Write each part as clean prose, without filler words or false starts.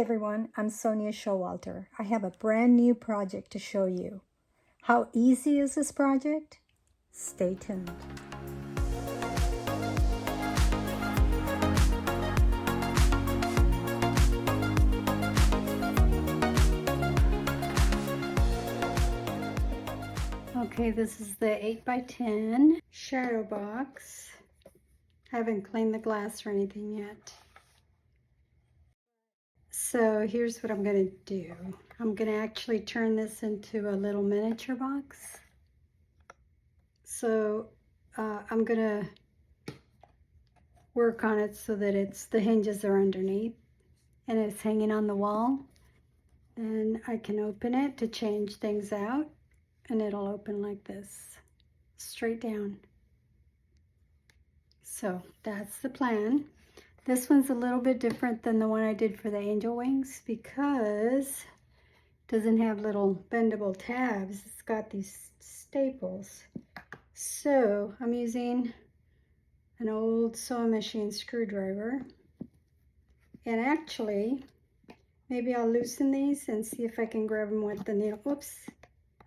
everyone, I'm Sonia Showalter. I have a brand new project to show you. How easy is this project? Stay tuned. Okay, this is the 8x10 shadow box. I haven't cleaned the glass or anything yet. So here's what I'm going to do. I'm going to actually turn this into a little miniature box. So I'm going to work on it so that the hinges are underneath and it's hanging on the wall. And I can open it to change things out and it'll open like this, straight down. So that's the plan. This one's a little bit different than the one I did for the angel wings because it doesn't have little bendable tabs. It's got these staples. So I'm using an old sewing machine screwdriver. And actually, maybe I'll loosen these and see if I can grab them with the needle. Whoops,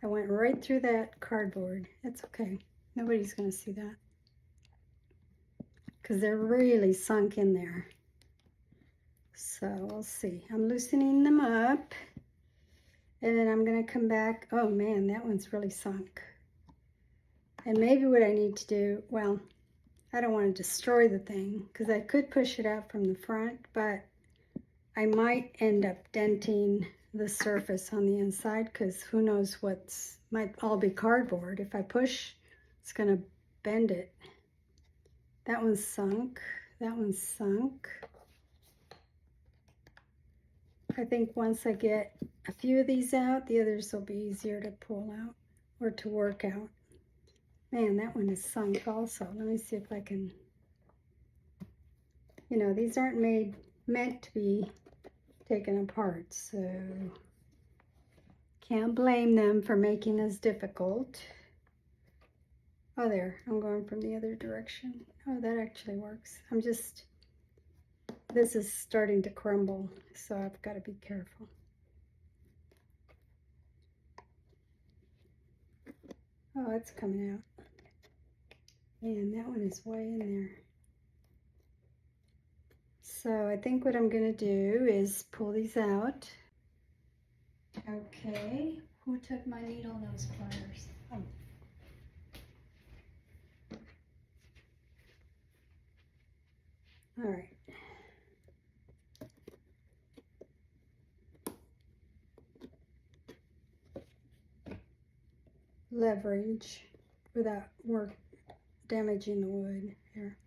I went right through that cardboard. It's okay. Nobody's going to see that, because they're really sunk in there. So we'll see. I'm loosening them up, and then I'm going to come back. Oh man, that one's really sunk. And maybe what I need to do, well, I don't want to destroy the thing, because I could push it out from the front, but I might end up denting the surface on the inside, because who knows might all be cardboard. If I push, it's going to bend it. That one's sunk. That one's sunk. I think once I get a few of these out, the others will be easier to pull out or to work out. Man, that one is sunk also. Let me see if I can, these aren't meant to be taken apart, so can't blame them for making this difficult. Oh, there, I'm going from the other direction. Oh, that actually works. This is starting to crumble, so I've got to be careful. Oh, it's coming out. Man, that one is way in there. So I think what I'm going to do is pull these out. Okay, who took my needle nose pliers? Oh. All right. Leverage without damaging the wood here.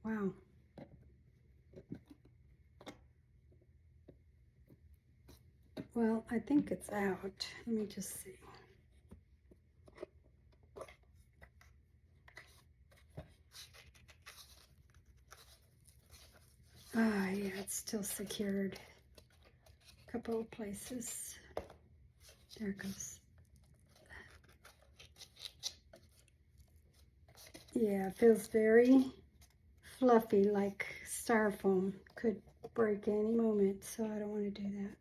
Wow. Well, I think it's out. Let me just see. Ah, yeah, it's still secured. A couple of places. There it goes. Yeah, it feels very fluffy, like styrofoam. Could break any moment, so I don't want to do that.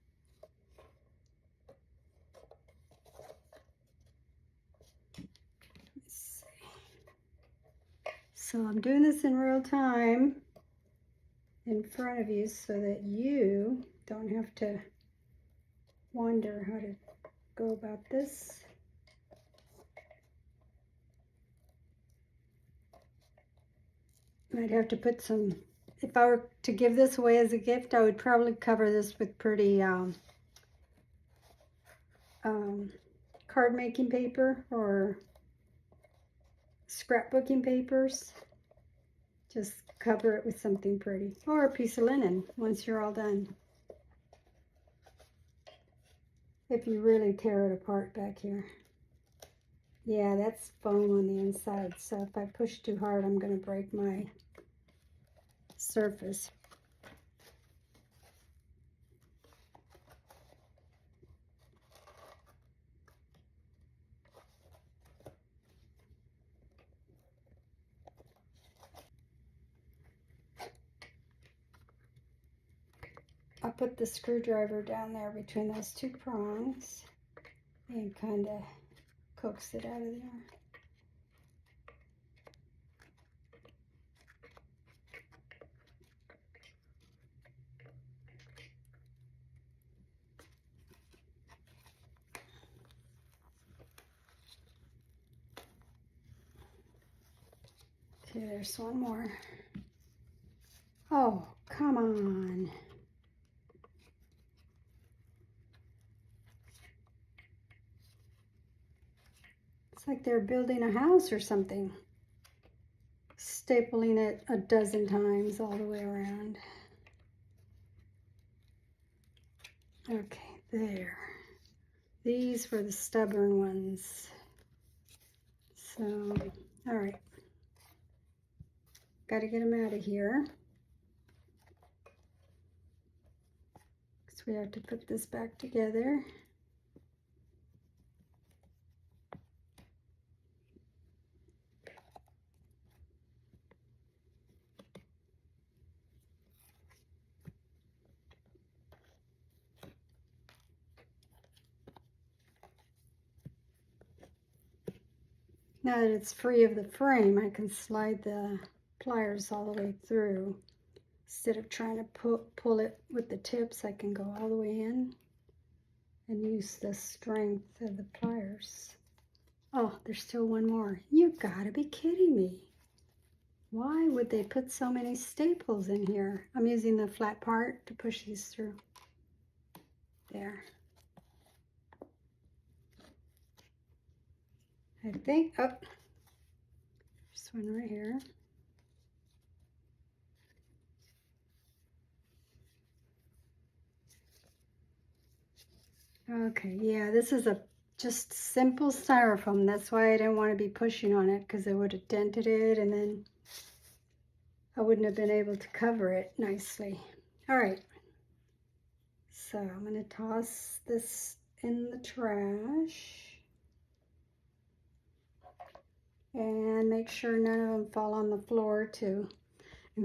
Let's see. So I'm doing this in real time in front of you so that you don't have to wonder how to go about this. I'd have to put some, if I were to give this away as a gift, I would probably cover this with pretty card making paper or scrapbooking papers. Just cover it with something pretty, or a piece of linen once you're all done. If you really tear it apart back here. Yeah, that's foam on the inside, so if I push too hard, I'm going to break my surface. put the screwdriver down there between those two prongs and kind of coax it out of there. Okay, there's one more. Oh, come on. It's like they're building a house or something. Stapling it a dozen times all the way around. Okay, there. These were the stubborn ones. So, all right. Got to get them out of here. Because we have to put this back together. Now that it's free of the frame, I can slide the pliers all the way through. Instead of trying to pull it with the tips, I can go all the way in and use the strength of the pliers. Oh, there's still one more. You gotta be kidding me. Why would they put so many staples in here? I'm using the flat part to push these through. There. I think, oh, there's one right here. Okay, yeah, this is a just simple styrofoam. That's why I didn't want to be pushing on it, because it would have dented it and then I wouldn't have been able to cover it nicely. All right, so I'm going to toss this in the trash. And make sure none of them fall on the floor to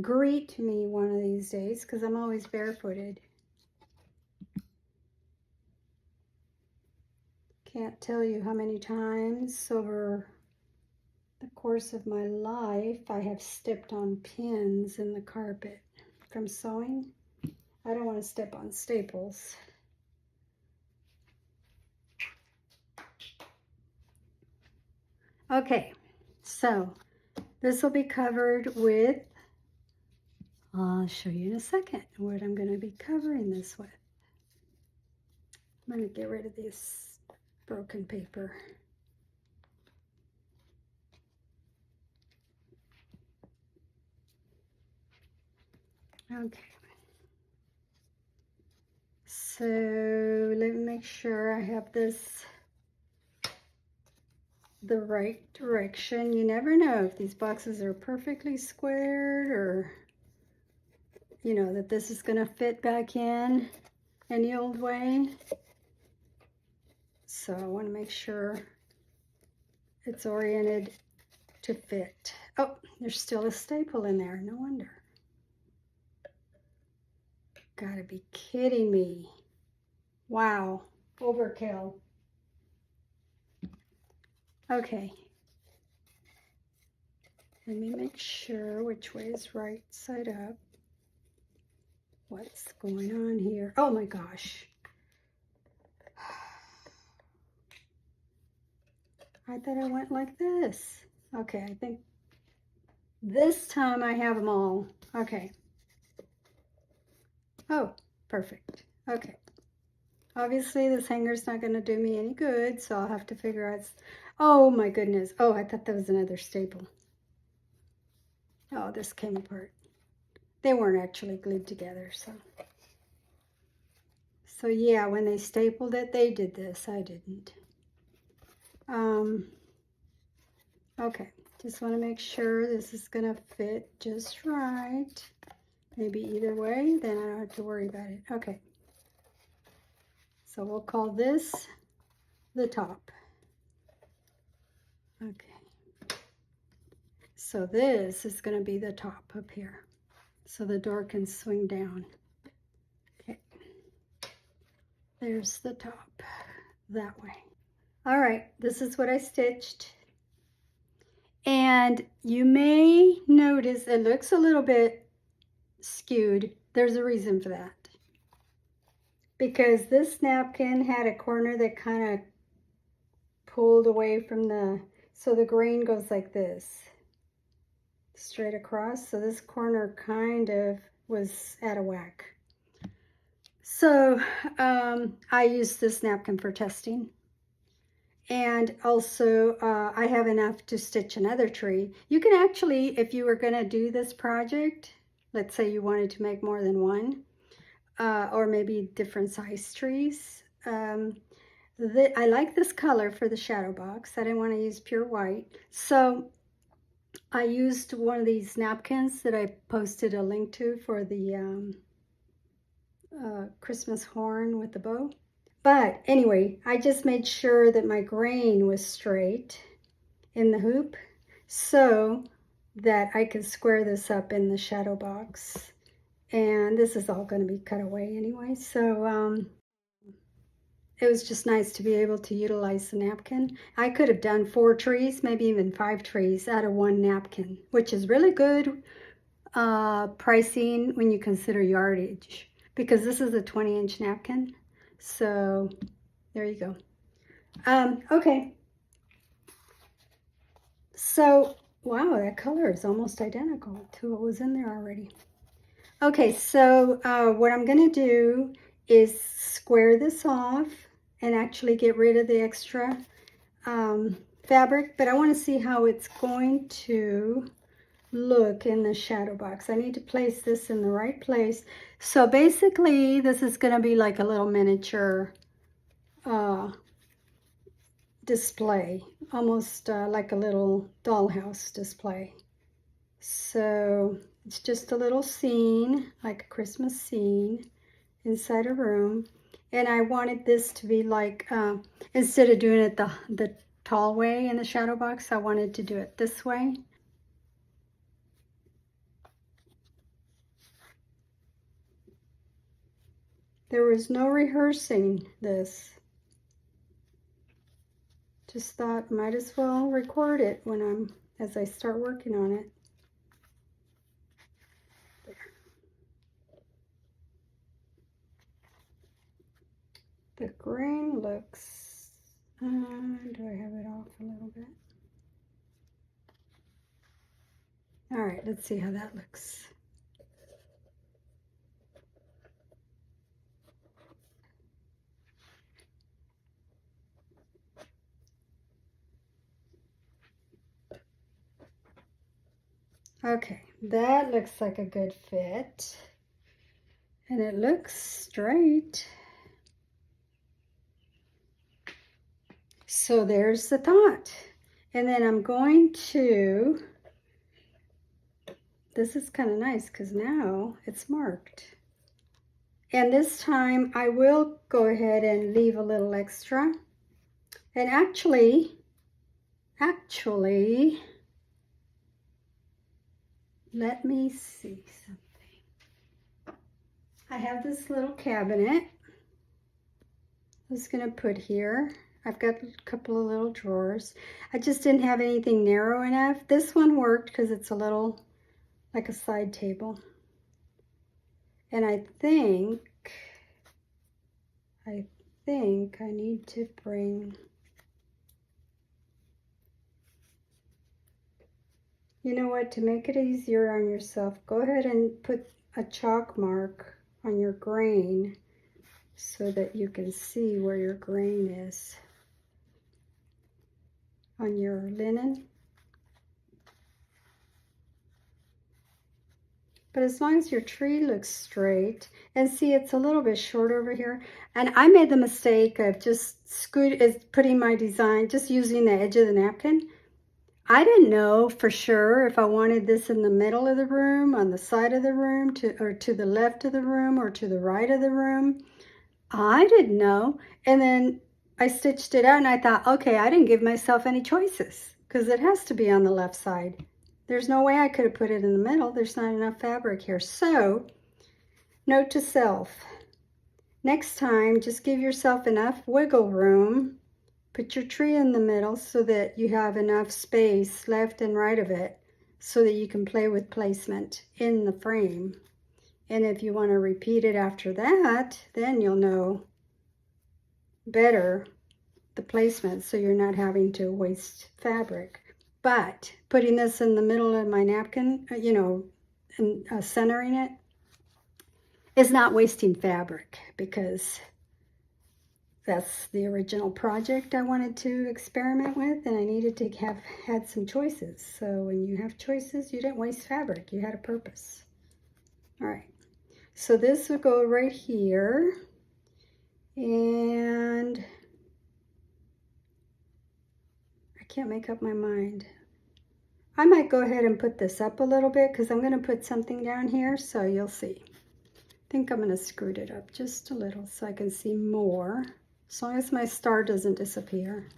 greet me one of these days, because I'm always barefooted. Can't tell you how many times over the course of my life I have stepped on pins in the carpet from sewing. I don't want to step on staples. Okay, so this will be covered with, I'll show you in a second what I'm going to be covering this with. I'm going to get rid of this broken paper. Okay. So let me make sure I have this the right direction. You never know if these boxes are perfectly squared, or you know that this is going to fit back in any old way. So I want to make sure it's oriented to fit. Oh, there's still a staple in there. No wonder. Gotta be kidding me. Wow, overkill. Okay. Let me make sure which way is right side up. What's going on here? Oh my gosh. I thought I went like this. Okay, I think this time I have them all. Okay. Oh, perfect. Okay. Obviously this hanger's not going to do me any good, so I'll have to figure out. Oh my goodness. Oh, I thought that was another staple. Oh, this came apart. They weren't actually glued together, so. So yeah, when they stapled it, they did this. I didn't. Okay, just want to make sure this is going to fit just right. Maybe either way, then I don't have to worry about it. Okay. So we'll call this the top. Okay. So this is going to be the top up here. So the door can swing down. Okay. There's the top that way. All right, this is what I stitched. And you may notice it looks a little bit skewed. There's a reason for that. Because this napkin had a corner that kind of pulled away from the, so the grain goes like this, straight across. So this corner kind of was out of whack. So I used this napkin for testing. And also I have enough to stitch another tree. You can actually, if you were gonna do this project, let's say you wanted to make more than one, or maybe different size trees. I like this color for the shadow box. I didn't want to use pure white. So I used one of these napkins that I posted a link to for the Christmas horn with the bow. But anyway, I just made sure that my grain was straight in the hoop so that I could square this up in the shadow box. And this is all going to be cut away anyway. So it was just nice to be able to utilize the napkin. I could have done 4 trees, maybe even 5 trees out of one napkin, which is really good pricing when you consider yardage, because this is a 20-inch napkin. So there you go. Okay. So, wow, that color is almost identical to what was in there already. Okay, so what I'm going to do is square this off and actually get rid of the extra fabric, but I want to see how it's going to look in the shadow box. I need to place this in the right place. So basically this is going to be like a little miniature display, almost like a little dollhouse display. So it's just a little scene, like a Christmas scene inside a room. And I wanted this to be like, instead of doing it the tall way in the shadow box, I wanted to do it this way. There was no rehearsing this. Just thought might as well record it as I start working on it. There. The grain looks, do I have it off a little bit? All right, let's see how that looks. Okay, that looks like a good fit. And it looks straight. So there's the thought. And then I'm going to, this is kind of nice because now it's marked. And this time I will go ahead and leave a little extra. And actually, let me see something. I have this little cabinet I was going to put here. I've got a couple of little drawers. I just didn't have anything narrow enough. This one worked because it's a little like a side table. And I think I need to bring, you know what, to make it easier on yourself, go ahead and put a chalk mark on your grain so that you can see where your grain is on your linen. But as long as your tree looks straight, and see it's a little bit short over here, and I made the mistake of just putting my design, just using the edge of the napkin. I didn't know for sure if I wanted this in the middle of the room, on the side of the room, or to the left of the room, or to the right of the room. I didn't know. And then I stitched it out and I thought, okay, I didn't give myself any choices because it has to be on the left side. There's no way I could have put it in the middle. There's not enough fabric here. So, note to self, Next time, just give yourself enough wiggle room. Put your tree in the middle so that you have enough space left and right of it so that you can play with placement in the frame. And if you want to repeat it after that, then you'll know better the placement so you're not having to waste fabric. But putting this in the middle of my napkin, you know, and centering it, is not wasting fabric because that's the original project I wanted to experiment with, and I needed to have had some choices. So when you have choices, you didn't waste fabric. You had a purpose. All right. So this will go right here. And I can't make up my mind. I might go ahead and put this up a little bit because I'm going to put something down here, so you'll see. I think I'm going to screw it up just a little so I can see more, as long as my star doesn't disappear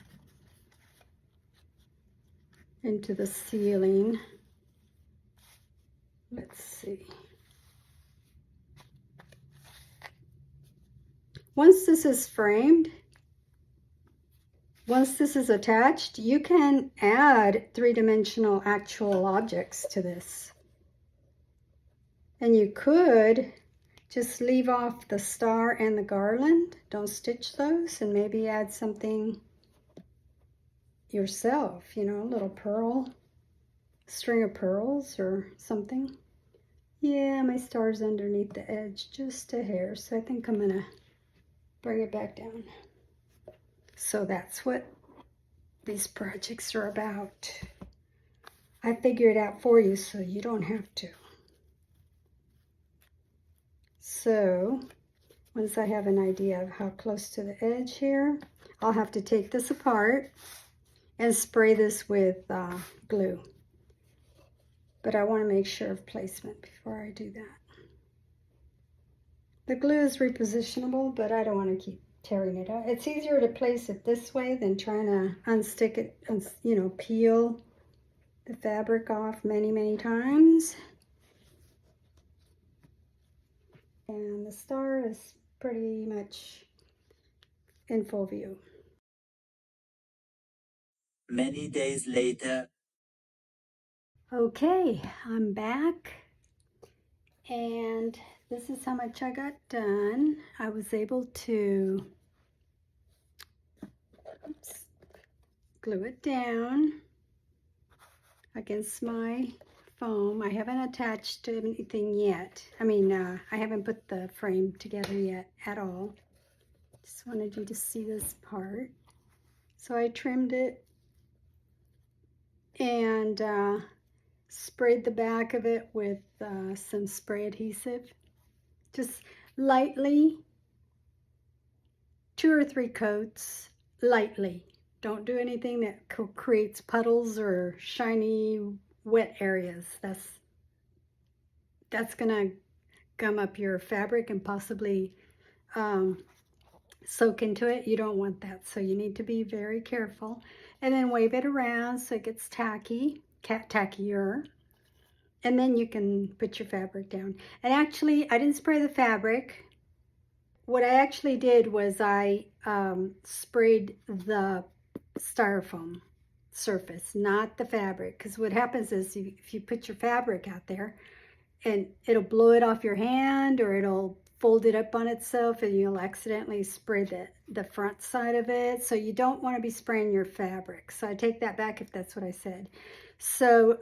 into the ceiling. Let's see. Once this is framed, once this is attached, you can add three-dimensional actual objects to this. And you could just leave off the star and the garland. Don't stitch those, and maybe add something yourself, you know, a little pearl, string of pearls or something. Yeah, my star's underneath the edge just a hair, so I think I'm gonna bring it back down. So that's what these projects are about. I figured it out for you so you don't have to. So once I have an idea of how close to the edge here, I'll have to take this apart and spray this with glue. But I want to make sure of placement before I do that. The glue is repositionable, but I don't want to keep tearing it out. It's easier to place it this way than trying to unstick it, you know, peel the fabric off many times. And the star is pretty much in full view. Many days later. Okay, I'm back, and this is how much I got done. I was able to glue it down against my foam. I haven't attached anything yet. I mean, I haven't put the frame together yet at all. Just wanted you to see this part. So I trimmed it and sprayed the back of it with some spray adhesive. Just lightly, 2 or 3 coats, lightly. Don't do anything that creates puddles or shiny wet areas. That's gonna gum up your fabric and possibly soak into it. You don't want that, so you need to be very careful. And then wave it around so it gets tackier. And then you can put your fabric down. And actually, I didn't spray the fabric. What I actually did was I sprayed the styrofoam surface, not the fabric. Because what happens is if you put your fabric out there, and it'll blow it off your hand, or it'll fold it up on itself, and you'll accidentally spray the front side of it. So you don't want to be spraying your fabric. So I take that back if that's what I said. So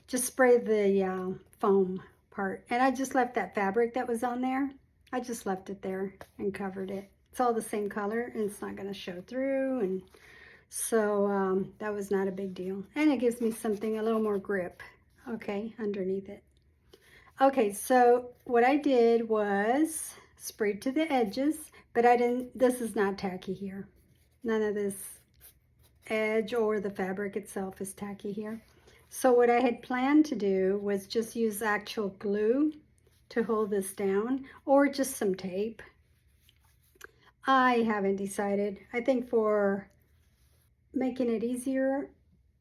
just spray the foam part. And I just left that fabric that was on there. I just left it there and covered it. It's all the same color, and it's not going to show through. And so that was not a big deal. And it gives me something, a little more grip, okay, underneath it. Okay, so what I did was sprayed to the edges, but this is not tacky here. None of this edge or the fabric itself is tacky here. So what I had planned to do was just use actual glue to hold this down, or just some tape. I haven't decided. I think for making it easier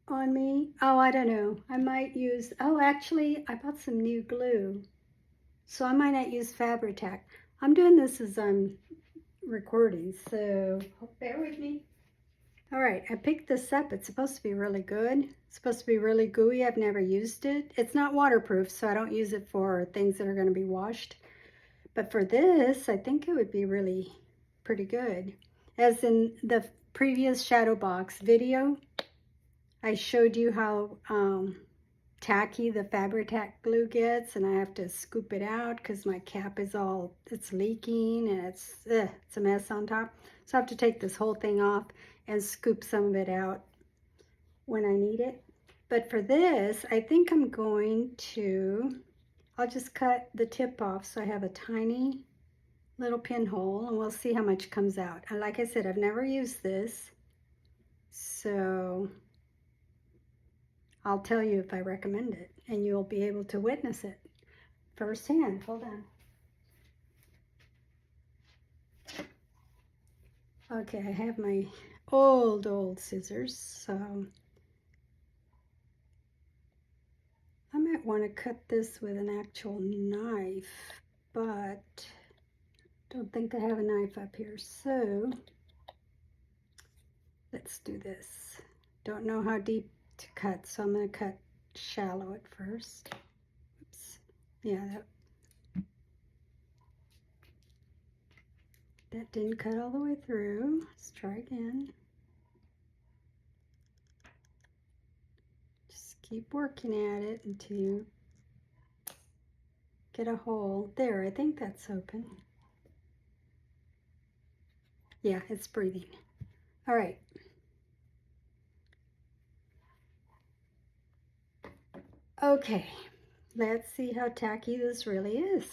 on me, I don't know, I might use, actually I bought some new glue, so I might not use Fabri-Tac. I'm doing this as I'm recording, so bear with me. All right, I picked this up. It's supposed to be really good. It's supposed to be really gooey. I've never used it. It's not waterproof, so I don't use it for things that are going to be washed. But for this, I think it would be really pretty good. As in the previous shadow box video, I showed you how tacky the Fabri-Tac glue gets, and I have to scoop it out because my cap is it's leaking and it's a mess on top. So I have to take this whole thing off and scoop some of it out when I need it. But for this, I think I'm going to, I'll just cut the tip off so I have a tiny little pinhole, and we'll see how much comes out. And like I said, I've never used this, so I'll tell you if I recommend it, and you'll be able to witness it firsthand. Hold on. Okay, I have my old scissors, so I might want to cut this with an actual knife, but don't think I have a knife up here, so let's do this. Don't know how deep to cut, so I'm going to cut shallow at first. Oops. Yeah, that didn't cut all the way through. Let's try again. Just keep working at it until you get a hole. There, I think that's open. Yeah, it's breathing. All right. Okay, let's see how tacky this really is.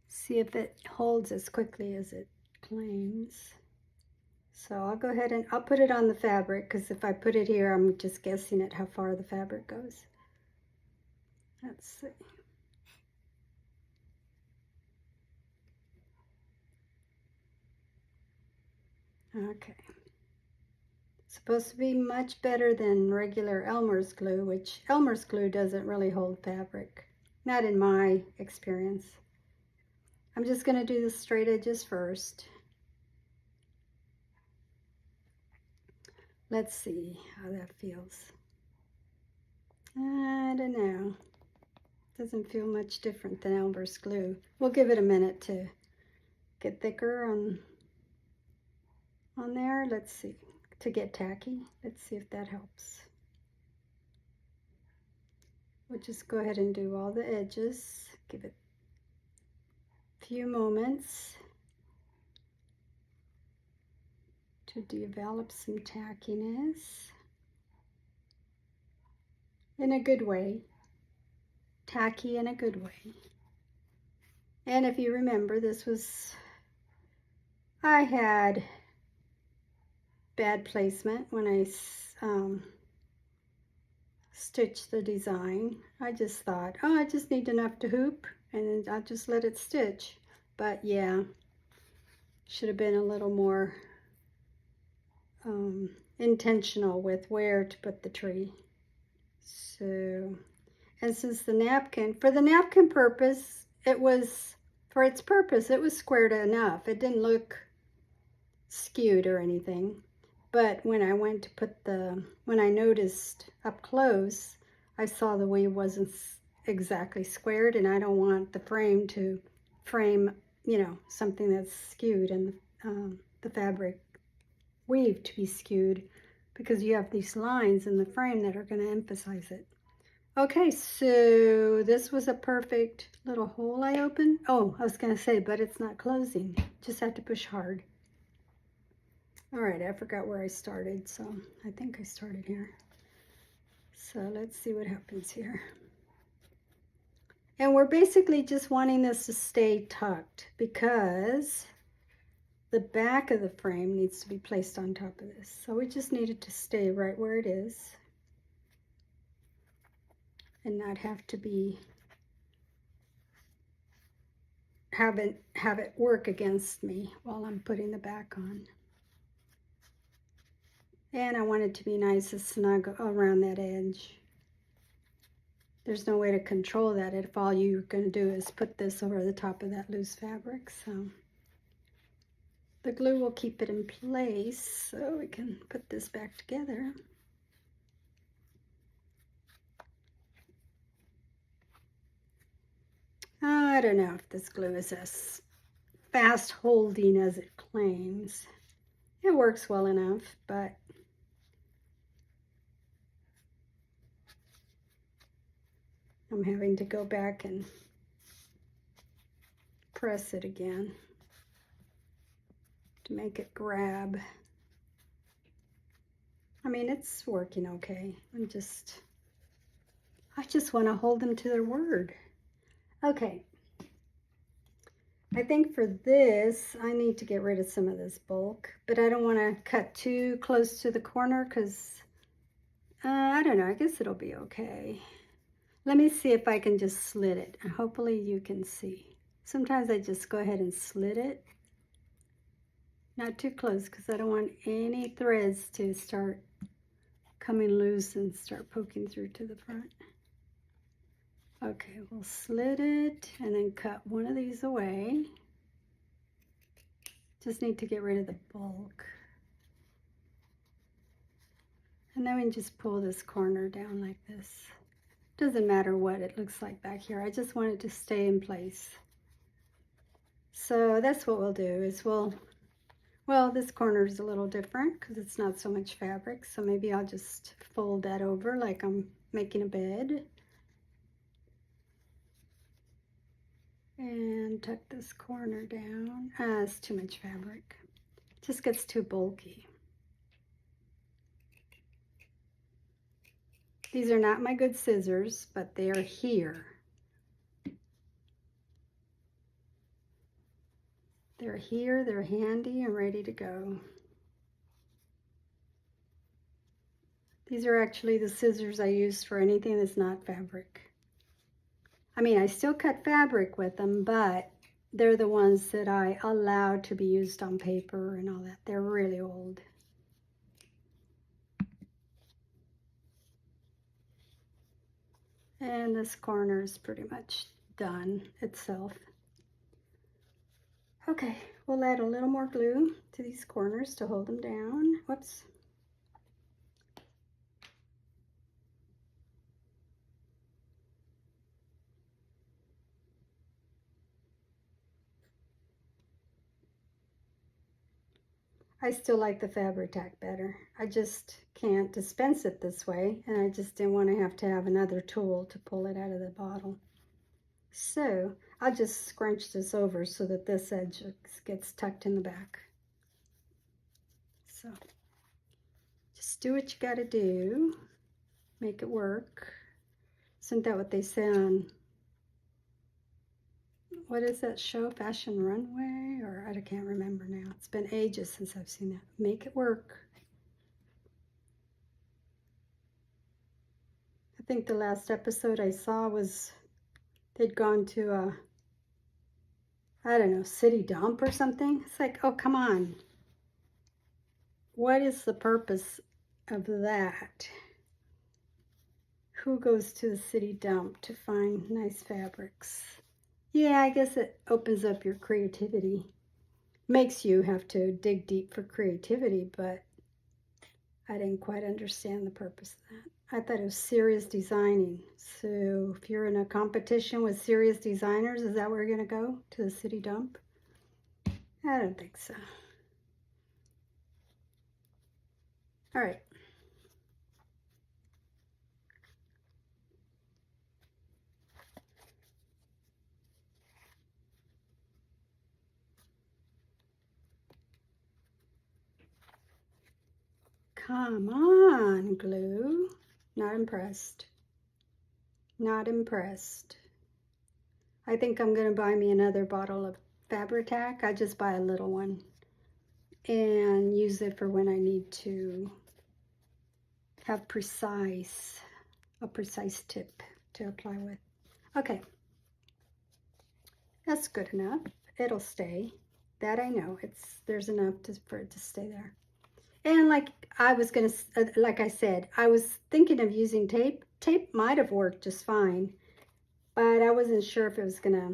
See if it holds as quickly as it claims. So I'll go ahead and I'll put it on the fabric, because if I put it here, I'm just guessing at how far the fabric goes. Let's see. Okay. Supposed to be much better than regular Elmer's glue, which Elmer's glue doesn't really hold fabric. Not in my experience. I'm just going to do the straight edges first. Let's see how that feels. I don't know. Doesn't feel much different than Elmer's glue. We'll give it a minute to get thicker on there. Let's see. To get tacky. Let's see if that helps. We'll just go ahead and do all the edges. Give it a few moments to develop some tackiness in a good way. Tacky in a good way. And if you remember, I had bad placement when I stitched the design. I just thought, oh, I just need enough to hoop, and I'll just let it stitch. But yeah, should have been a little more intentional with where to put the tree. So, and since for the napkin purpose, it was squared enough. It didn't look skewed or anything. But when I went to when I noticed up close, I saw the weave wasn't exactly squared, and I don't want the frame to frame, something that's skewed, and the fabric weave to be skewed, because you have these lines in the frame that are going to emphasize it. Okay, so this was a perfect little hole I opened. Oh, I was going to say, but it's not closing. Just have to push hard. All right, I forgot where I started, so I think I started here. So let's see what happens here. And we're basically just wanting this to stay tucked, because the back of the frame needs to be placed on top of this. So we just need it to stay right where it is and not have to have it work against me while I'm putting the back on. And I want it to be nice and snug around that edge. there's no way to control that if all you're going to do is put this over the top of that loose fabric. So the glue will keep it in place so we can put this back together. I don't know if this glue is as fast holding as it claims. It works well enough, but I'm having to go back and press it again to make it grab. I mean, it's working okay. I just want to hold them to their word. Okay. I think for this, I need to get rid of some of this bulk, but I don't want to cut too close to the corner because, I don't know, I guess it'll be okay. Let me see if I can just slit it, and hopefully you can see. Sometimes I just go ahead and slit it. Not too close because I don't want any threads to start coming loose and start poking through to the front. Okay, we'll slit it and then cut one of these away. Just need to get rid of the bulk. And then we can just pull this corner down like this. Doesn't matter what it looks like back here. I just want it to stay in place. So that's what we'll do is well, this corner is a little different because it's not so much fabric. So maybe I'll just fold that over like I'm making a bed. And tuck this corner down. It's too much fabric. It just gets too bulky. These are not my good scissors, but they are here. They're here, they're handy and ready to go. These are actually the scissors I use for anything that's not fabric. I mean, I still cut fabric with them, but they're the ones that I allow to be used on paper and all that. They're really old. And this corner is pretty much done itself. Okay, we'll add a little more glue to these corners to hold them down. Whoops. I still like the fabric tack better. I just can't dispense it this way, and I just didn't want to have another tool to pull it out of the bottle. So I'll just scrunch this over so that this edge gets tucked in the back. So just do what you got to do. Make it work. Isn't that what they say on, what is that show, Fashion Runway? Or I can't remember now. It's been ages since I've seen that. Make it work. I think the last episode I saw was they'd gone to a, I don't know, city dump or something. It's like, oh, come on. What is the purpose of that? Who goes to the city dump to find nice fabrics? Yeah, I guess it opens up your creativity. Makes you have to dig deep for creativity, but I didn't quite understand the purpose of that. I thought it was serious designing. So if you're in a competition with serious designers, is that where you're going to go? To the city dump? I don't think so. All right. Come on, glue. Not impressed. Not impressed. I think I'm going to buy me another bottle of Fabri-Tac. I just buy a little one and use it for when I need to have a precise tip to apply with. Okay, that's good enough. It'll stay. That I know. There's enough for it to stay there. And like I said, I was thinking of using tape tape might have worked just fine, but I wasn't sure if it was gonna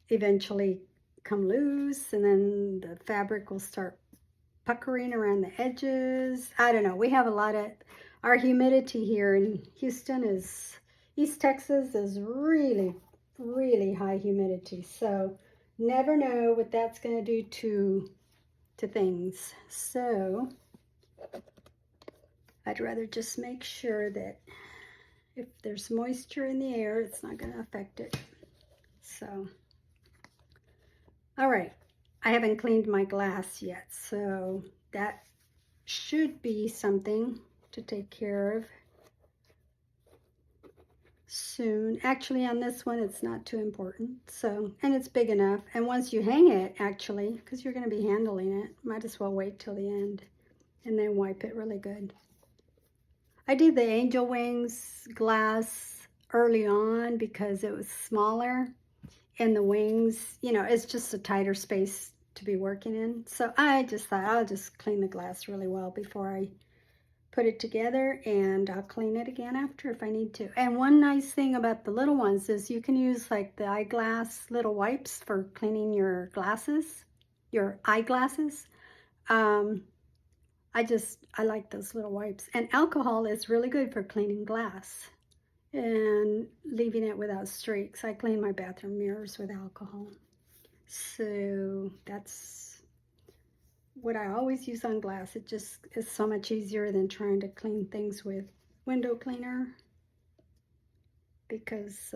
eventually come loose and then the fabric will start puckering around the edges. I don't know. We have a lot of, our humidity here in Houston is, East Texas is really, really high humidity. So never know what that's going to do to things. So I'd rather just make sure that if there's moisture in the air, it's not going to affect it. So, all right. I haven't cleaned my glass yet, so that should be something to take care of soon. Actually, on this one, it's not too important. So, and it's big enough. And once you hang it, actually, because you're going to be handling it, might as well wait till the end and then wipe it really good. I did the angel wings glass early on because it was smaller. And the wings, you know, it's just a tighter space to be working in. So I just thought I'll just clean the glass really well before I put it together, and I'll clean it again after if I need to. And one nice thing about the little ones is you can use like the eyeglass little wipes for cleaning your glasses, your eyeglasses. I like those little wipes. And alcohol is really good for cleaning glass and leaving it without streaks. I clean my bathroom mirrors with alcohol. So that's what I always use on glass. It just is so much easier than trying to clean things with window cleaner, because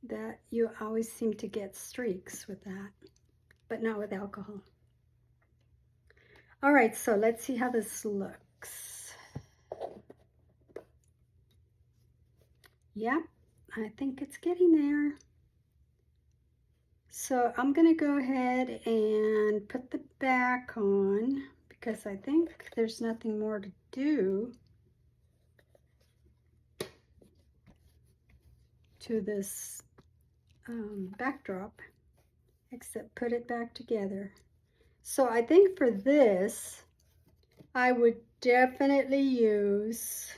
that you always seem to get streaks with that, but not with alcohol. All right, so let's see how this looks. Yep, I think it's getting there. So I'm going to go ahead and put the back on because I think there's nothing more to do to this backdrop except put it back together. So I think for this, I would definitely use,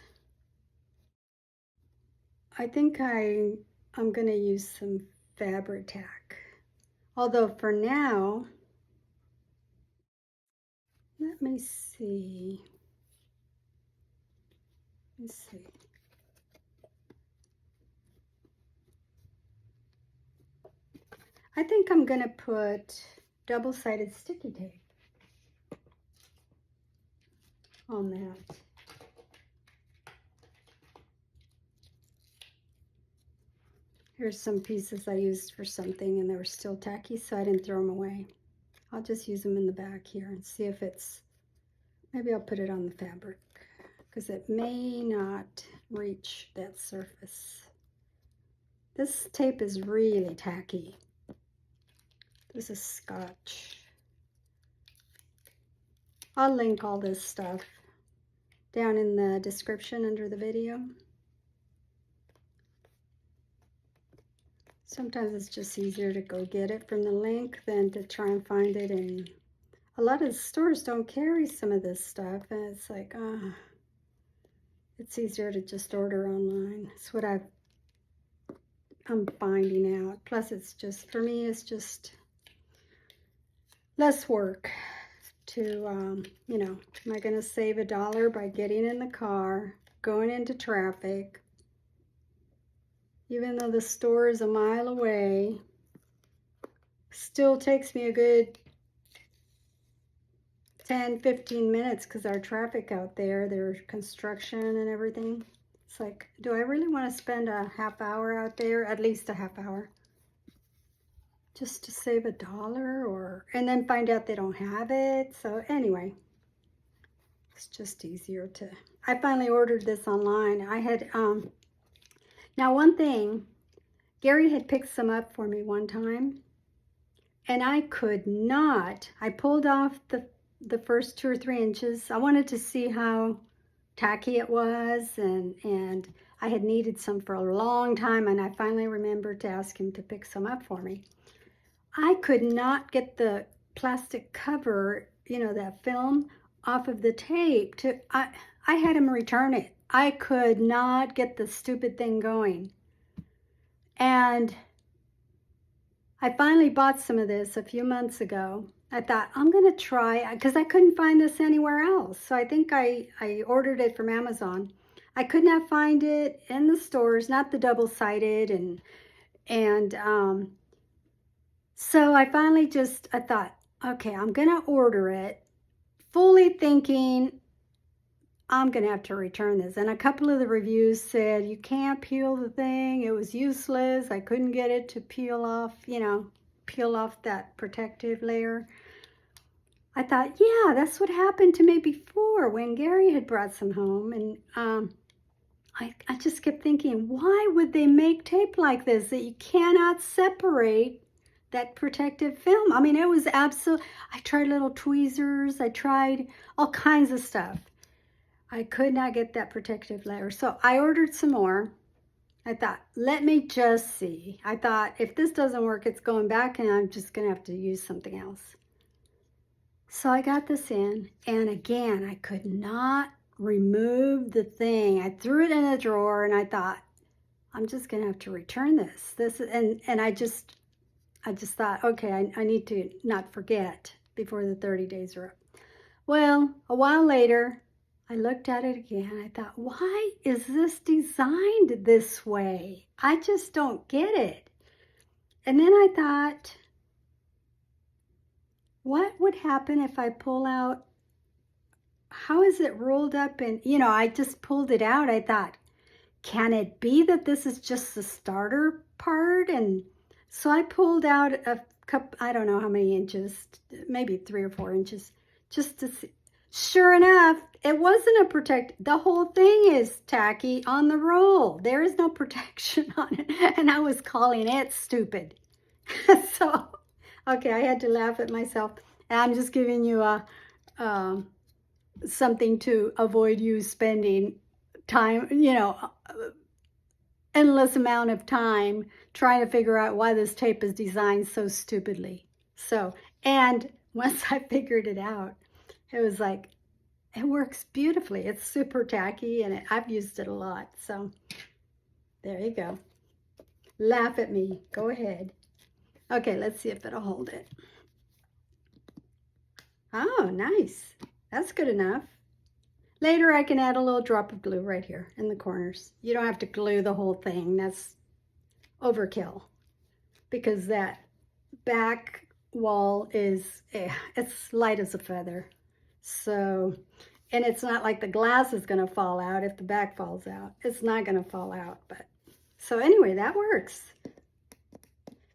I think I'm going to use some fabric tack. Although for now, let me see. Let's see. I think I'm going to put double-sided sticky tape on that. Here's some pieces I used for something and they were still tacky, so I didn't throw them away. I'll just use them in the back here and see if it's, maybe I'll put it on the fabric because it may not reach that surface. This tape is really tacky. This is Scotch. I'll link all this stuff down in the description under the video. Sometimes it's just easier to go get it from the link than to try and find it, and a lot of stores don't carry some of this stuff, and it's like, it's easier to just order online. That's what I'm finding out. Plus it's just, for me, it's just less work to, you know, am I gonna save $1 by getting in the car, going into traffic, even though the store is a mile away, still takes me a good 10-15 minutes because our traffic out there, there's construction and everything. It's like, do I really want to spend a half hour out there, at least a half hour, just to save $1 or, and then find out they don't have it? So anyway, it's just easier to, I finally ordered this online. I had, now one thing, Gary had picked some up for me one time, and I could not, I pulled off the first 2 or 3 inches. I wanted to see how tacky it was, and I had needed some for a long time, and I finally remembered to ask him to pick some up for me. I could not get the plastic cover, you know, that film, off of the tape. I had him return it. I could not get the stupid thing going. And I finally bought some of this a few months ago. I thought, I'm going to try, because I couldn't find this anywhere else. So I think I ordered it from Amazon. I could not find it in the stores, not the double-sided. And so I finally I thought, okay, I'm going to order it, fully thinking I'm going to have to return this. And a couple of the reviews said, you can't peel the thing. It was useless. I couldn't get it to peel off, peel off that protective layer. I thought, yeah, that's what happened to me before when Gary had brought some home. And I just kept thinking, why would they make tape like this that you cannot separate that protective film? I mean, it was absolute. I tried little tweezers. I tried all kinds of stuff. I could not get that protective layer. So I ordered some more. I thought, let me just see. I thought, if this doesn't work, it's going back and I'm just going to have to use something else. So I got this in, and again, I could not remove the thing. I threw it in a drawer and I thought, I'm just going to have to return this. And I just thought, okay, I need to not forget before the 30 days are up. Well, a while later, I looked at it again. I thought, why is this designed this way? I just don't get it. And then I thought, what would happen if I pull out? How is it rolled up? And, I just pulled it out. I thought, can it be that this is just the starter part? And so I pulled out a cup, I don't know how many inches, maybe 3 or 4 inches, just to see. Sure enough, it wasn't a protect. The whole thing is tacky on the roll. There is no protection on it. And I was calling it stupid. So, okay, I had to laugh at myself. And I'm just giving you something to avoid you spending time, endless amount of time trying to figure out why this tape is designed so stupidly. So, and once I figured it out, it was like, it works beautifully. It's super tacky, and I've used it a lot. So there you go. Laugh at me. Go ahead. Okay, let's see if it'll hold it. Oh, nice. That's good enough. Later, I can add a little drop of glue right here in the corners. You don't have to glue the whole thing. That's overkill, because that back wall is, it's light as a feather. So, and it's not like the glass is going to fall out if the back falls out. It's not going to fall out. But so anyway, that works.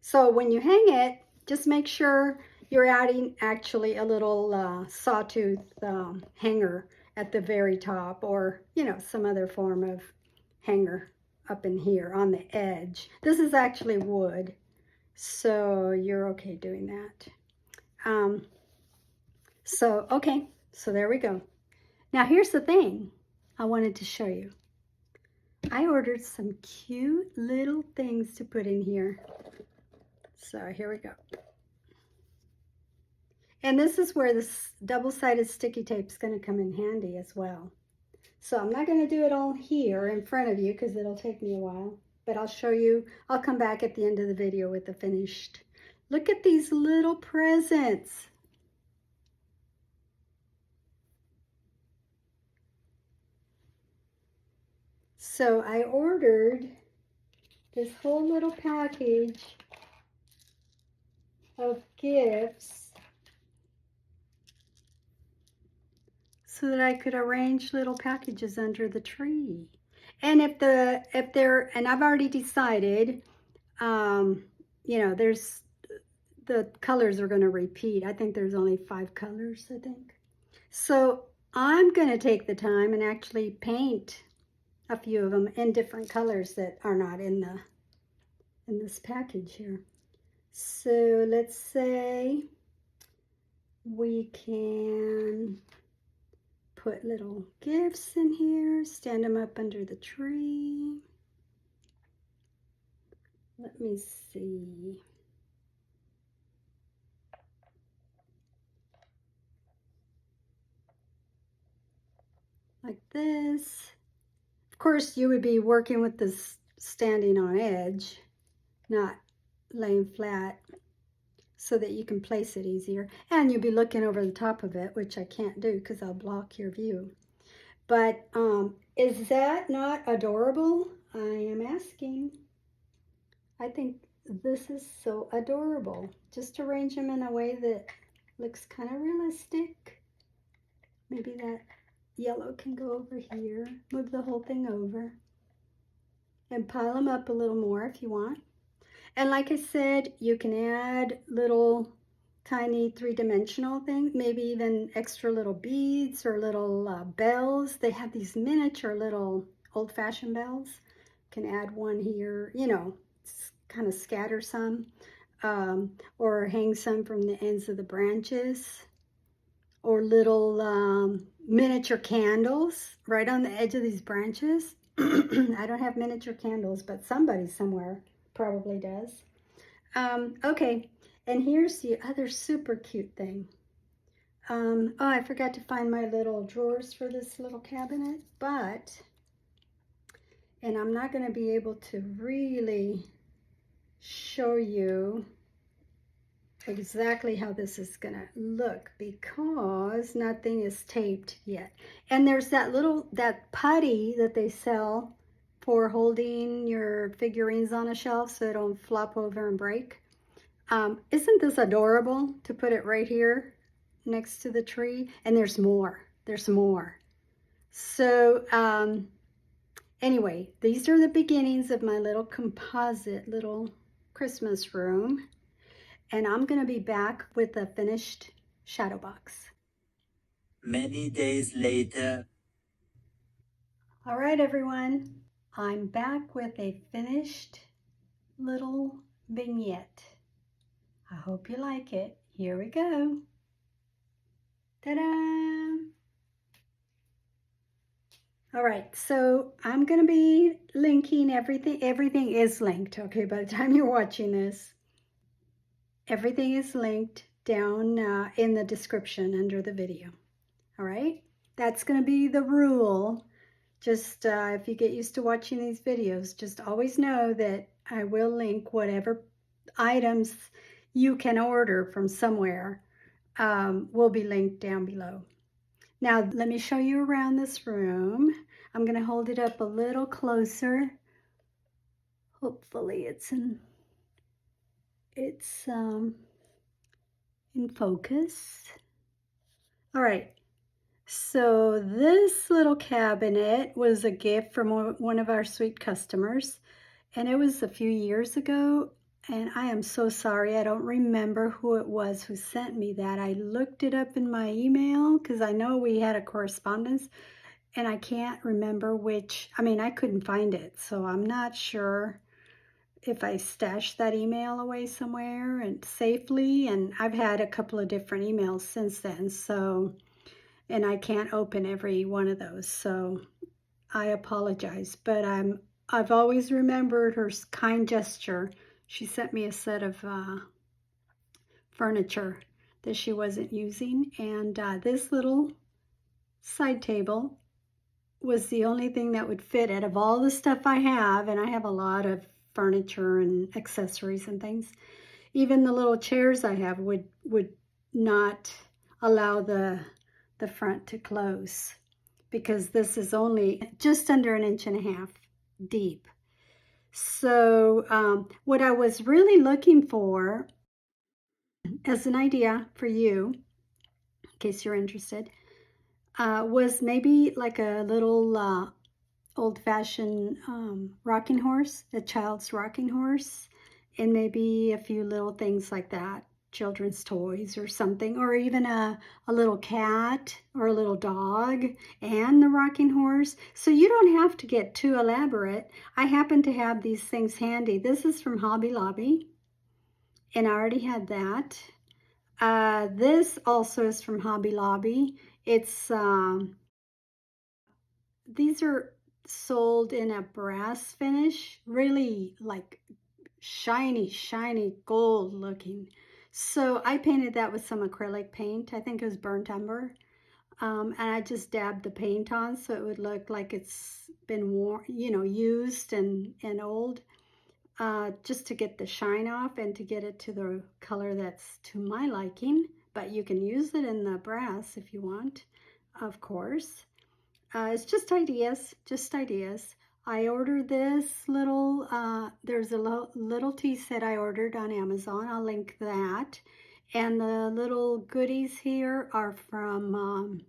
So when you hang it, just make sure you're adding actually a little sawtooth hanger at the very top, or some other form of hanger up in here on the edge. This is actually wood, so you're okay doing that. So okay, so there we go. Now here's the thing I wanted to show you. I ordered some cute little things to put in here. So here we go. And this is where this double-sided sticky tape is going to come in handy as well. So I'm not going to do it all here in front of you because it'll take me a while. But I'll show you, I'll come back at the end of the video with the finished. Look at these little presents. So I ordered this whole little package of gifts so that I could arrange little packages under the tree. And if they're, and I've already decided, there's, the colors are going to repeat. I think there's only 5 colors, I think. So I'm going to take the time and actually paint a few of them in different colors that are not in this package here. So let's say we can put little gifts in here, stand them up under the tree. Let me see. Like this. course, you would be working with this standing on edge, not laying flat, so that you can place it easier. And you'll be looking over the top of it, which I can't do because I'll block your view. But is that not adorable? I am asking. I think this is so adorable. Just arrange them in a way that looks kind of realistic. Maybe that yellow can go over here. Move the whole thing over. And pile them up a little more if you want. And like I said, you can add little tiny three-dimensional things, maybe even extra little beads or little bells. They have these miniature little old-fashioned bells. You can add one here, you know, kind of scatter some, or hang some from the ends of the branches, or little miniature candles right on the edge of these branches. I don't have miniature candles, but somebody somewhere probably does. Okay, and here's the other super cute thing. Oh, I forgot to find my little drawers for this little cabinet, and I'm not going to be able to really show you exactly how this is going to look because nothing is taped yet. And there's that putty that they sell for holding your figurines on a shelf so they don't flop over and break. Isn't this adorable to put it right here next to the tree? And there's more. So anyway, these are the beginnings of my little composite little Christmas room. And I'm going to be back with a finished shadow box. Many days later. All right, everyone. I'm back with a finished little vignette. I hope you like it. Here we go. Ta-da! All right, so I'm going to be linking everything. Everything is linked, okay, by the time you're watching this. Everything is linked down in the description under the video. All right, that's going to be the rule. Just if you get used to watching these videos, just always know that I will link whatever items you can order from somewhere will be linked down below. Now, let me show you around this room. I'm going to hold it up a little closer. Hopefully it's in focus. All right. So this little cabinet was a gift from one of our sweet customers, and it was a few years ago, and I am so sorry. I don't remember who it was who sent me that. I looked it up in my email because I know we had a correspondence, and I can't remember which. I mean, I couldn't find it, so I'm not sure if I stashed that email away somewhere and safely, and I've had a couple of different emails since then, so... and I can't open every one of those, so I apologize. But I've always remembered her kind gesture. She sent me a set of furniture that she wasn't using, and this little side table was the only thing that would fit out of all the stuff I have, and I have a lot of furniture and accessories and things. Even the little chairs I have would not allow the front to close because this is only just under 1.5 inches deep. So what I was really looking for as an idea for you, in case you're interested, was maybe like a little old-fashioned rocking horse, a child's rocking horse, and maybe a few little things like that. Children's toys or something, or even a little cat or a little dog and the rocking horse. So you don't have to get too elaborate. I happen to have these things handy. This is from Hobby Lobby, and I already had that. This also is from Hobby Lobby. It's these are sold in a brass finish, really like shiny gold looking. So I painted that with some acrylic paint. I think it was burnt umber. And I just dabbed the paint on so it would look like it's been worn, you know, used and old, just to get the shine off and to get it to the color that's to my liking. But you can use it in the brass if you want, of course. It's just ideas, just ideas. I ordered this little, there's a little tea set I ordered on Amazon. I'll link that. And the little goodies here are from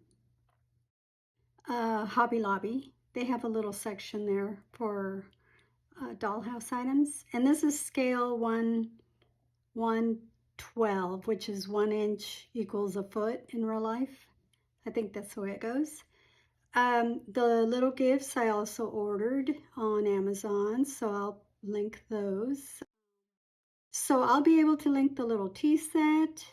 Hobby Lobby. They have a little section there for dollhouse items. And this is scale 1/12, which is 1 inch equals a foot in real life. I think that's the way it goes. The little gifts I also ordered on Amazon, so I'll link those. So I'll be able to link the little tea set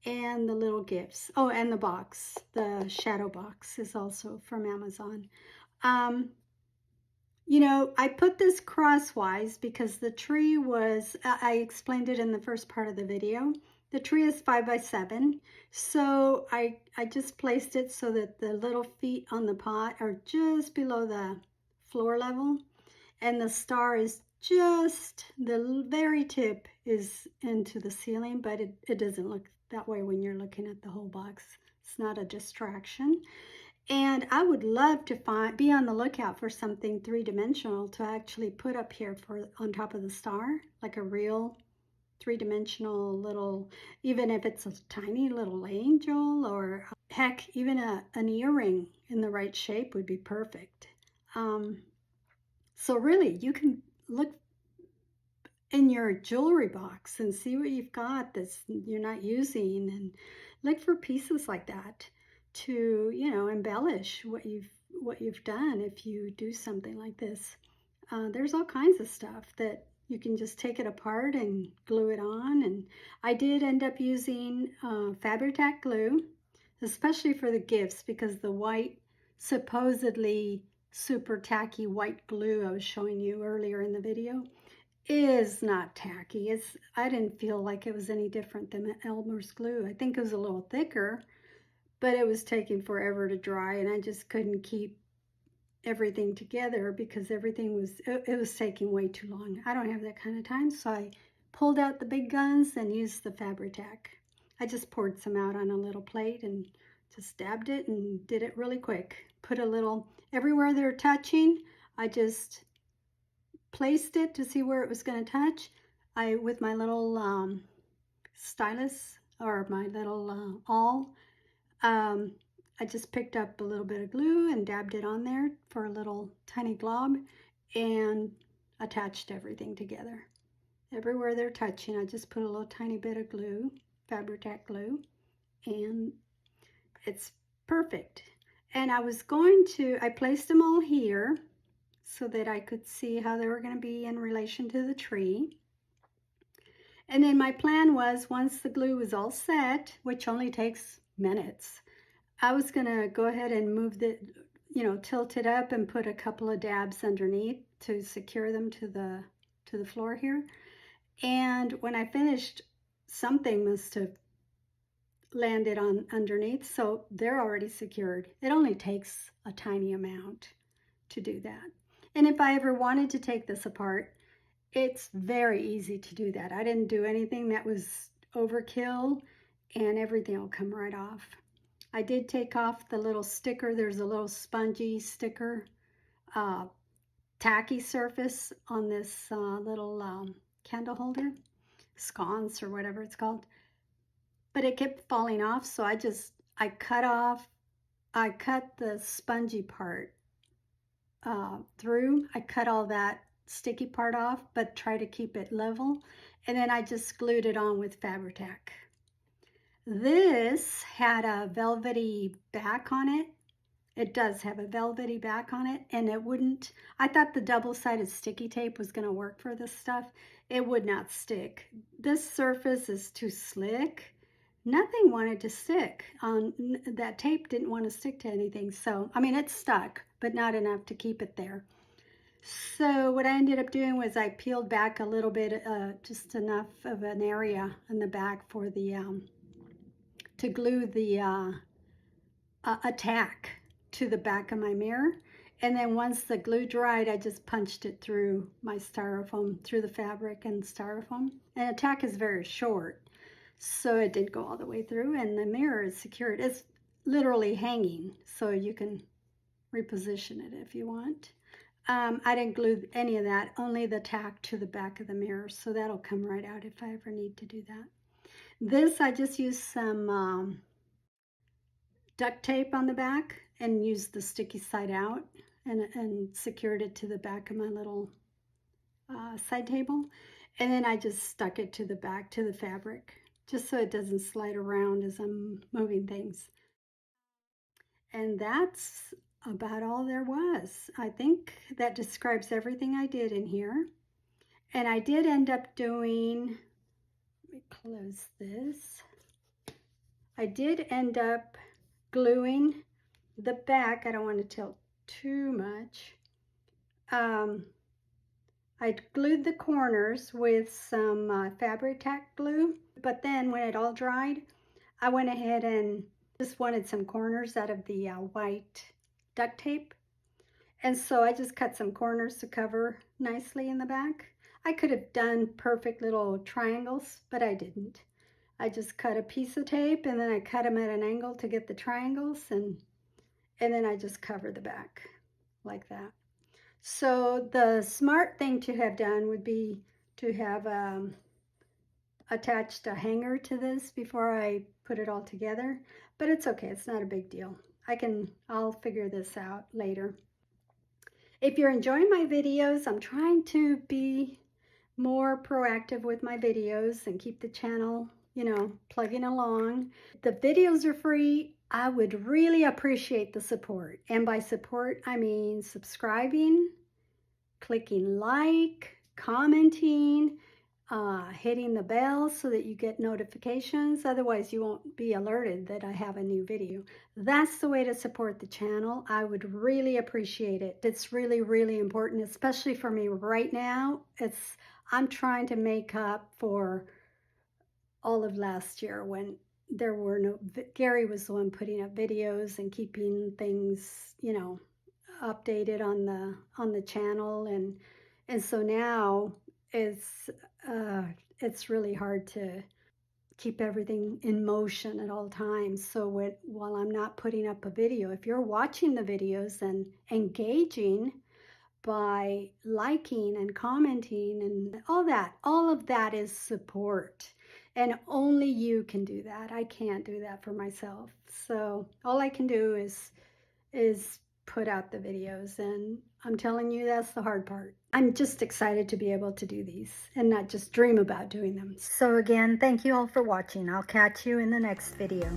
and the little gifts. Oh, and the box, the shadow box is also from Amazon. You know, I put this crosswise because the tree was, I explained it in the first part of the video. The tree is 5x7, so I just placed it so that the little feet on the pot are just below the floor level, and the star is just, the very tip is into the ceiling, but it doesn't look that way when you're looking at the whole box. It's not a distraction. And I would love to be on the lookout for something three-dimensional to actually put up here for on top of the star, like a real three-dimensional little, even if it's a tiny little angel, or heck, even an earring in the right shape would be perfect. So really, you can look in your jewelry box and see what you've got that you're not using, and look for pieces like that to, you know, embellish what you've done if you do something like this. There's all kinds of stuff that you can just take it apart and glue it on. And I did end up using Fabri-Tac glue, especially for the gifts, because the white, supposedly super tacky white glue I was showing you earlier in the video is not tacky. I didn't feel like it was any different than Elmer's glue. I think it was a little thicker, but it was taking forever to dry, and I just couldn't keep everything together because everything was, it was taking way too long. I don't have that kind of time, so I pulled out the big guns and used the Fabri-Tac. I just poured some out on a little plate and just dabbed it and did it really quick. Put a little, everywhere they're touching, I just placed it to see where it was going to touch. With my little stylus, or my little awl, I just picked up a little bit of glue and dabbed it on there for a little tiny glob and attached everything together. Everywhere they're touching, I just put a little tiny bit of glue, Fabri-Tac glue, and it's perfect. And I placed them all here so that I could see how they were going to be in relation to the tree. And then my plan was, once the glue was all set, which only takes minutes, I was going to go ahead and move the, you know, tilt it up and put a couple of dabs underneath to secure them to the floor here. And when I finished, something must have landed on underneath, so they're already secured. It only takes a tiny amount to do that. And if I ever wanted to take this apart, it's very easy to do that. I didn't do anything that was overkill, and everything will come right off. I did take off the little sticker. There's a little spongy sticker, tacky surface on this little candle holder, sconce or whatever it's called. But it kept falling off, so I cut the spongy part through. I cut all that sticky part off, but try to keep it level. And then I just glued it on with Fabri-Tac. This had a velvety back on it. It does have a velvety back on it, and it wouldn't, I thought the double-sided sticky tape was going to work for this stuff. It would not stick. This surface is too slick. Nothing wanted to stick. That tape didn't want to stick to anything. So, I mean, it stuck, but not enough to keep it there. So what I ended up doing was I peeled back a little bit, just enough of an area in the back for the, to glue the a tack to the back of my mirror. And then once the glue dried, I just punched it through my styrofoam, through the fabric and styrofoam. And the tack is very short, so it did go all the way through, and the mirror is secured. It's literally hanging, so you can reposition it if you want. I didn't glue any of that, only the tack to the back of the mirror, so that'll come right out if I ever need to do that. This, I just used some duct tape on the back and used the sticky side out and secured it to the back of my little side table. And then I just stuck it to the back, to the fabric, just so it doesn't slide around as I'm moving things. And that's about all there was. I think that describes everything I did in here. And I did end up doing, let me close this. I did end up gluing the back. I don't want to tilt too much. I glued the corners with some fabric tack glue, but then when it all dried, I went ahead and just wanted some corners out of the white duct tape. And so I just cut some corners to cover nicely in the back. I could have done perfect little triangles, but I didn't. I just cut a piece of tape and then I cut them at an angle to get the triangles, and then I just cover the back like that. So the smart thing to have done would be to have attached a hanger to this before I put it all together, but it's okay, it's not a big deal. I'll figure this out later. If you're enjoying my videos, I'm trying to be more proactive with my videos and keep the channel, plugging along. The videos are free. I would really appreciate the support. And by support, I mean subscribing, clicking like, commenting, hitting the bell so that you get notifications. Otherwise, you won't be alerted that I have a new video. That's the way to support the channel. I would really appreciate it. It's really, really important, especially for me right now. I'm trying to make up for all of last year when there were Gary was the one putting up videos and keeping things, updated on the channel, and so now it's really hard to keep everything in motion at all times. So while I'm not putting up a video, if you're watching the videos and engaging by liking and commenting and all of that is support. And only you can do that. I can't do that for myself. So all I can do is put out the videos, and I'm telling you, that's the hard part. I'm just excited to be able to do these and not just dream about doing them. So again, thank you all for watching. I'll catch you in the next video.